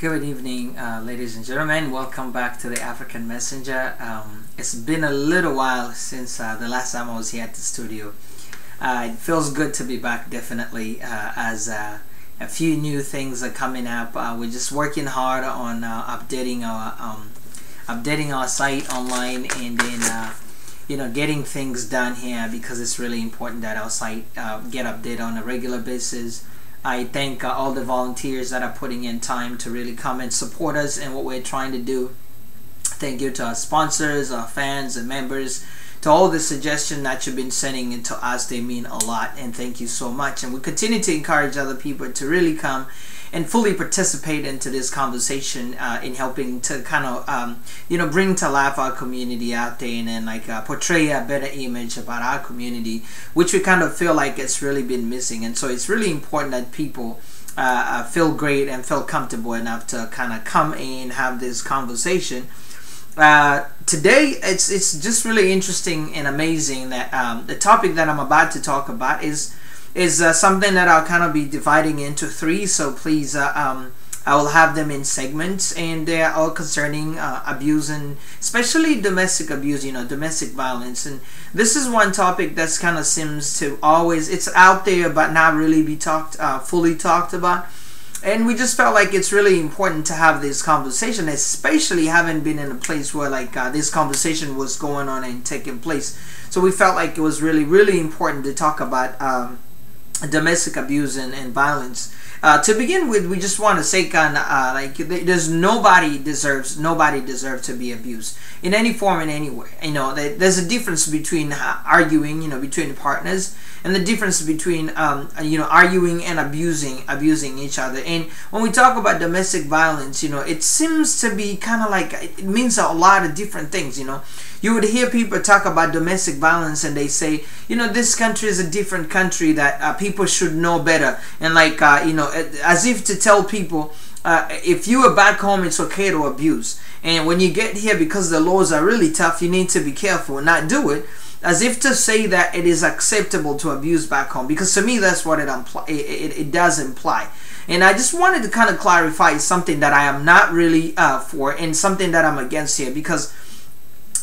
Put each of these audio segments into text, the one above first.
Good evening, ladies and gentlemen. Welcome back to the African Messenger. It's been a little while since the last time I was here at the studio. It feels good to be back, definitely, as a few new things are coming up. We're just working hard on updating our site online, and then getting things done here, because it's really important that our site get updated on a regular basis. I thank all the volunteers that are putting in time to really come and support us in what we're trying to do. Thank you to our sponsors, our fans and members, to all the suggestions that you've been sending in to us. They mean a lot, and thank you so much. And we continue to encourage other people to really come and fully participate into this conversation in helping to kind of bring to life our community out there, and then portray a better image about our community, which we kind of feel like it's really been missing. And so it's really important that people feel great and feel comfortable enough to kind of come in and have this conversation. Today it's just really interesting and amazing that the topic that I'm about to talk about is something that I'll kind of be dividing into three. So please, I will have them in segments, and they're all concerning abuse, and especially domestic abuse, domestic violence. And this is one topic that's kind of seems to always, it's out there but not really be fully talked about. And we just felt like it's really important to have this conversation, especially having been in a place where this conversation was going on and taking place. So we felt like it was really, really important to talk about domestic abuse and violence. To begin with, we just want to say there's nobody deserves to be abused in any form, in any way. There's a difference between arguing, between partners, and the difference between arguing and abusing each other. And when we talk about domestic violence, it seems to be kind of like, it means a lot of different things. You would hear people talk about domestic violence, and they say, this country is a different country, that people should know better, and as if to tell people, if you are back home, it's okay to abuse, and when you get here, because the laws are really tough, you need to be careful and not do it. As if to say that it is acceptable to abuse back home, because to me that's what it does imply. And I just wanted to kind of clarify something that I am not really for, and something that I'm against here, because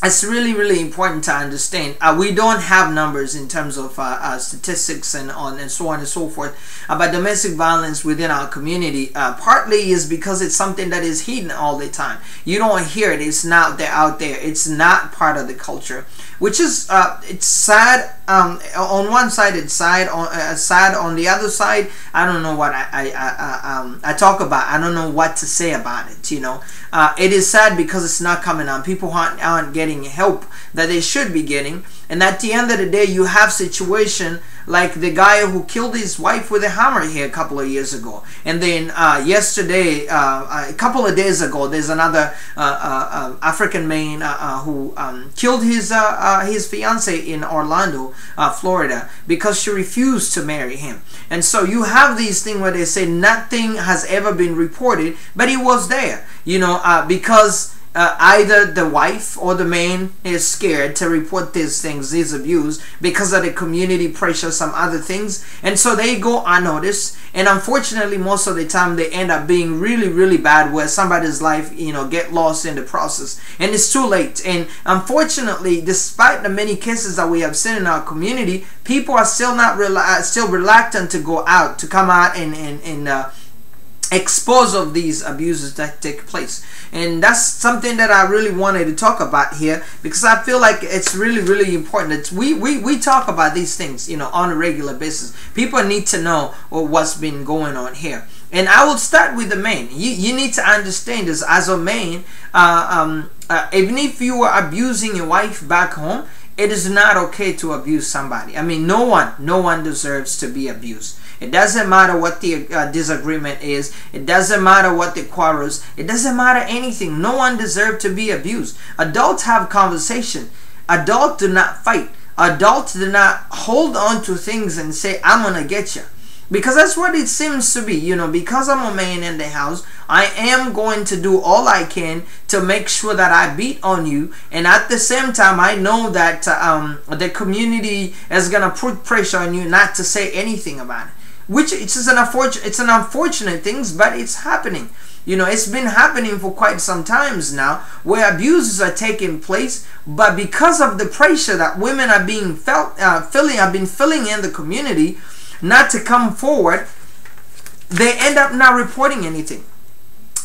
it's really, really important to understand. We don't have numbers in terms of statistics and so on and so forth about domestic violence within our community. Partly is because it's something that is hidden all the time. You don't hear it. It's not out there. It's not part of the culture, which is it's sad. On one side, it's sad. On the other side, I don't know what I talk about. I don't know what to say about it. It is sad because it's not coming on. People aren't getting help that they should be getting. And at the end of the day, you have situation like the guy who killed his wife with a hammer here a couple of years ago. And then yesterday, a couple of days ago, there's another African man who killed his fiance in Orlando, Florida, because she refused to marry him. And so you have these things where they say nothing has ever been reported, but he was there, because either the wife or the man is scared to report these things, these abuse, because of the community pressure, some other things, and so they go unnoticed. And unfortunately, most of the time they end up being really, really bad, where somebody's life get lost in the process, and it's too late. And unfortunately, despite the many cases that we have seen in our community, people are still still reluctant to go out, to come out and expose of these abuses that take place. And that's something that I really wanted to talk about here, because I feel like it's really, really important that we talk about these things on a regular basis. People need to know what's been going on here. And I will start with the man. You need to understand this as a man. Even if you are abusing your wife back home, it is not okay to abuse somebody. I mean, no one deserves to be abused. It doesn't matter what the disagreement is. It doesn't matter what the quarrels. It doesn't matter anything. No one deserves to be abused. Adults have conversation. Adults do not fight. Adults do not hold on to things and say, I'm gonna get you. Because that's what it seems to be. Because I'm a man in the house, I am going to do all I can to make sure that I beat on you. And at the same time, I know that the community is going to put pressure on you not to say anything about it. which it's an unfortunate thing, but it's happening. You know, it's been happening for quite some times now, where abuses are taking place, but because of the pressure that women are being have been feeling in the community, not to come forward, they end up not reporting anything.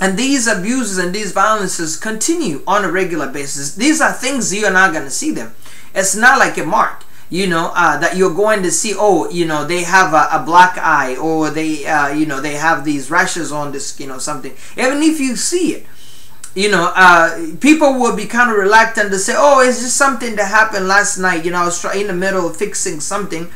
And these abuses and these violences continue on a regular basis. These are things you're not going to see them. It's not like a mark, you know, that you're going to see, oh, you know, they have a black eye, or they, you know, they have these rashes on this, you know, something. Even if you see it, you know, people will be kind of reluctant to say, oh, it's just something that happened last night. You know, I was in the middle of fixing something.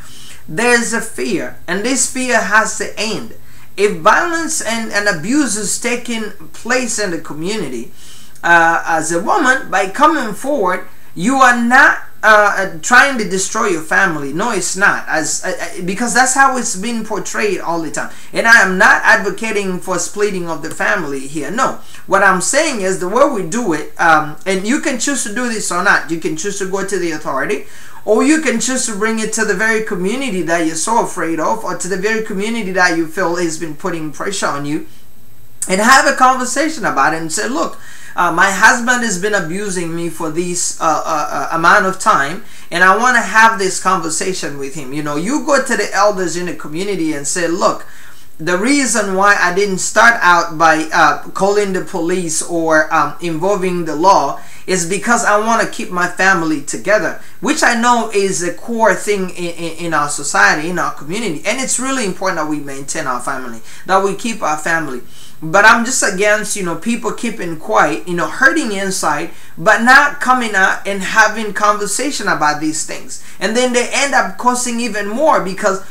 There's a fear, and this fear has to end. If violence and abuse is taking place in the community, as a woman, by coming forward, you are not trying to destroy your family. No, it's not, because that's how it's been portrayed all the time. And I am not advocating for splitting of the family here. No, what I'm saying is the way we do it, and you can choose to do this or not. You can choose to go to the authority, or you can choose to bring it to the very community that you're so afraid of, or to the very community that you feel has been putting pressure on you, and have a conversation about it and say, look, my husband has been abusing me for this amount of time, and I want to have this conversation with him. You know, you go to the elders in the community and say, look, the reason why I didn't start out by calling the police or involving the law is because I want to keep my family together, which I know is a core thing in our society, in our community. And it's really important that we maintain our family, that we keep our family. But I'm just against, you know, people keeping quiet, you know, hurting inside, but not coming out and having conversation about these things. And then they end up causing even more, because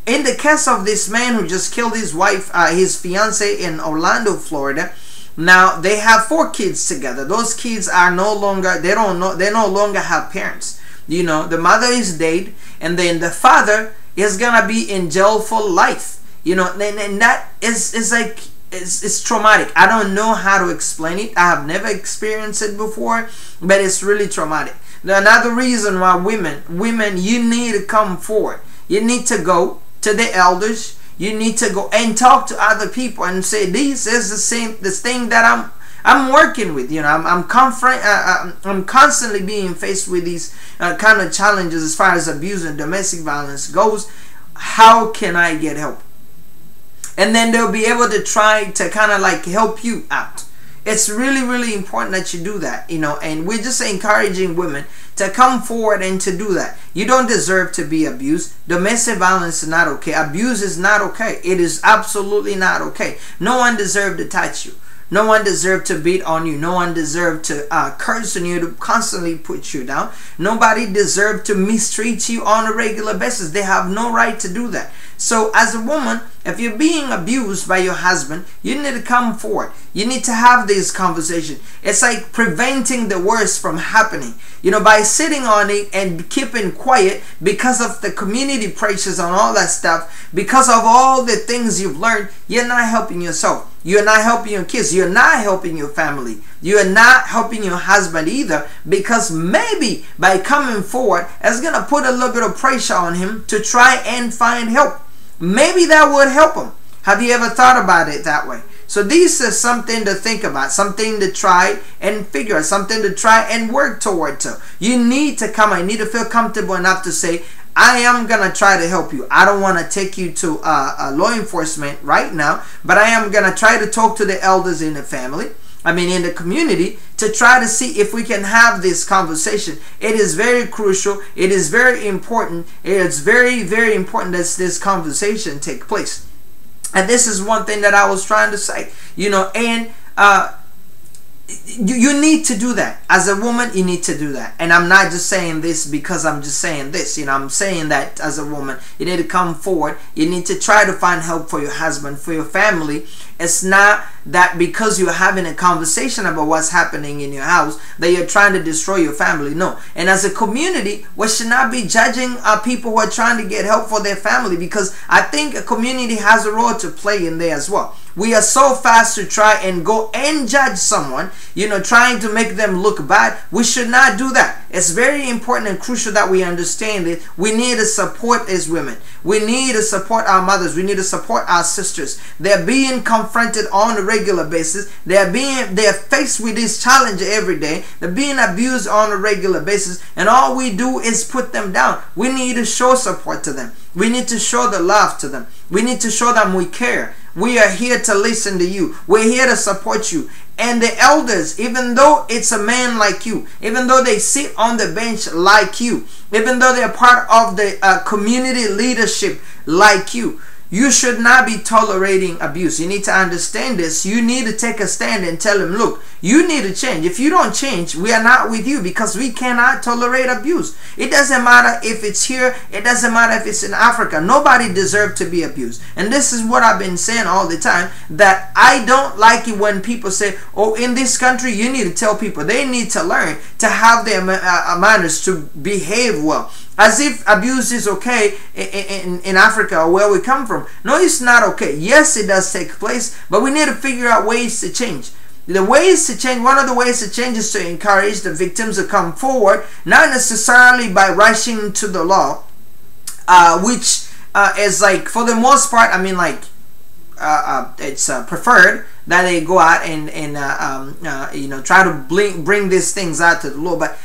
in the case of this man who just killed his wife, his fiance in Orlando, Florida, now they have 4 kids together. Those kids are no longer, they no longer have parents. You know, the mother is dead, and then the father is gonna be in jail for life. You know, and that is like, it's traumatic. I don't know how to explain it. I have never experienced it before, but it's really traumatic. Another reason why women, you need to come forward. You need to go to the elders. You need to go and talk to other people and say, this is the thing that I'm working with. You know, I'm constantly being faced with these kind of challenges as far as abuse and domestic violence goes. How can I get help? And then they'll be able to try to kind of like help you out. It's really, really important that you do that, you know, and we're just encouraging women to come forward and to do that. You don't deserve to be abused. Domestic violence is not okay. Abuse is not okay. It is absolutely not okay. No one deserves to touch you. No one deserves to beat on you. No one deserves to curse on you, to constantly put you down. Nobody deserves to mistreat you on a regular basis. They have no right to do that. So as a woman, if you're being abused by your husband, you need to come forward. You need to have this conversation. It's like preventing the worst from happening. You know, by sitting on it and keeping quiet because of the community pressures and all that stuff, because of all the things you've learned, you're not helping yourself. You're not helping your kids. You're not helping your family. You're not helping your husband either, because maybe by coming forward, it's going to put a little bit of pressure on him to try and find help. Maybe that would help him. Have you ever thought about it that way? So this is something to think about, something to try and figure out, something to try and work toward. You need to come, I need to feel comfortable enough to say, I am going to try to help you. I don't want to take you to law enforcement right now, but I am going to try to talk to the elders in the family, in the community, to try to see if we can have this conversation. It is very crucial. It is very important. It's very, very important that this conversation take place. And this is one thing that I was trying to say, you know, and you need to do that. As a woman, you need to do that. And I'm not just saying this because I'm just saying this. You know, I'm saying that as a woman, you need to come forward. You need to try to find help for your husband, for your family. It's not that because you're having a conversation about what's happening in your house that you're trying to destroy your family. No. And as a community, we should not be judging people who are trying to get help for their family, because I think a community has a role to play in there as well. We are so fast to try and go and judge someone, you know, trying to make them look bad. We should not do that. It's very important and crucial that we understand it. We need to support as women. We need to support our mothers. We need to support our sisters. They're being confronted on a regular basis. They're faced with this challenge every day. They're being abused on a regular basis, and all we do is put them down. We need to show support to them. We need to show the love to them. We need to show them we care. We are here to listen to you. We're here to support you. And the elders, even though it's a man like you, even though they sit on the bench like you, even though they're part of the community leadership like you should not be tolerating abuse. You need to understand this. You need to take a stand and tell them, look, you need to change. If you don't change, we are not with you, because we cannot tolerate abuse. It doesn't matter if it's here. It doesn't matter if it's in Africa. Nobody deserves to be abused. And this is what I've been saying all the time, that I don't like it when people say, oh, in this country, you need to tell people they need to learn to have their manners, to behave well. As if abuse is okay in Africa or where we come from. No, it's not okay. Yes, it does take place, but we need to figure out ways to change. The ways to change, one of the ways to change is to encourage the victims to come forward, not necessarily by rushing to the law, which is like, for the most part, I mean, like, it's preferred that they go out and you know, try to bring these things out to the law. But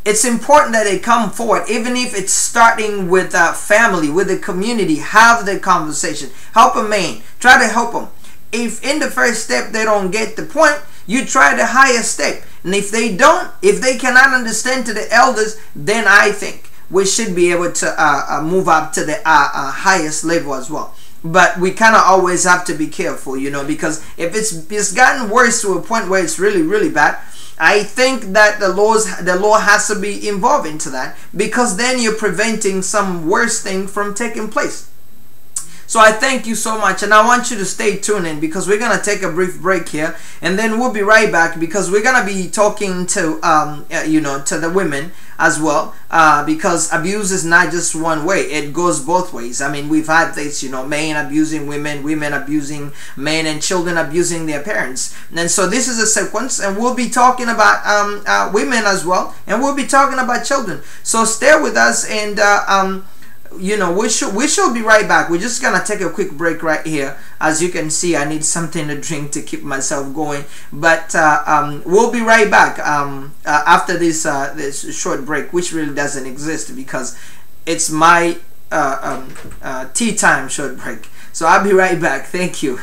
it's important that they come forward, even if it's starting with family, with the community. Have the conversation. Help a man. Try to help them. If in the first step they don't get the point, you try the higher step. And if they don't, if they cannot understand to the elders, then I think we should be able to move up to the highest level as well. But we kind of always have to be careful, you know, because if it's gotten worse to a point where it's really, really bad, I think that the law has to be involved into that, because then you're preventing some worse thing from taking place. So I thank you so much, and I want you to stay tuned in, because we're going to take a brief break here, and then we'll be right back, because we're going to be talking to you know, to the women as well, because abuse is not just one way. It goes both ways. I mean, we've had this, you know, men abusing women, women abusing men, and children abusing their parents. And so this is a sequence, and we'll be talking about women as well, and we'll be talking about children. So stay with us, and you know, we should be right back. We're just gonna take a quick break right here. As you can see, I need something to drink to keep myself going, but we'll be right back after this short break, which really doesn't exist because it's my tea time short break. So I'll be right back. Thank you.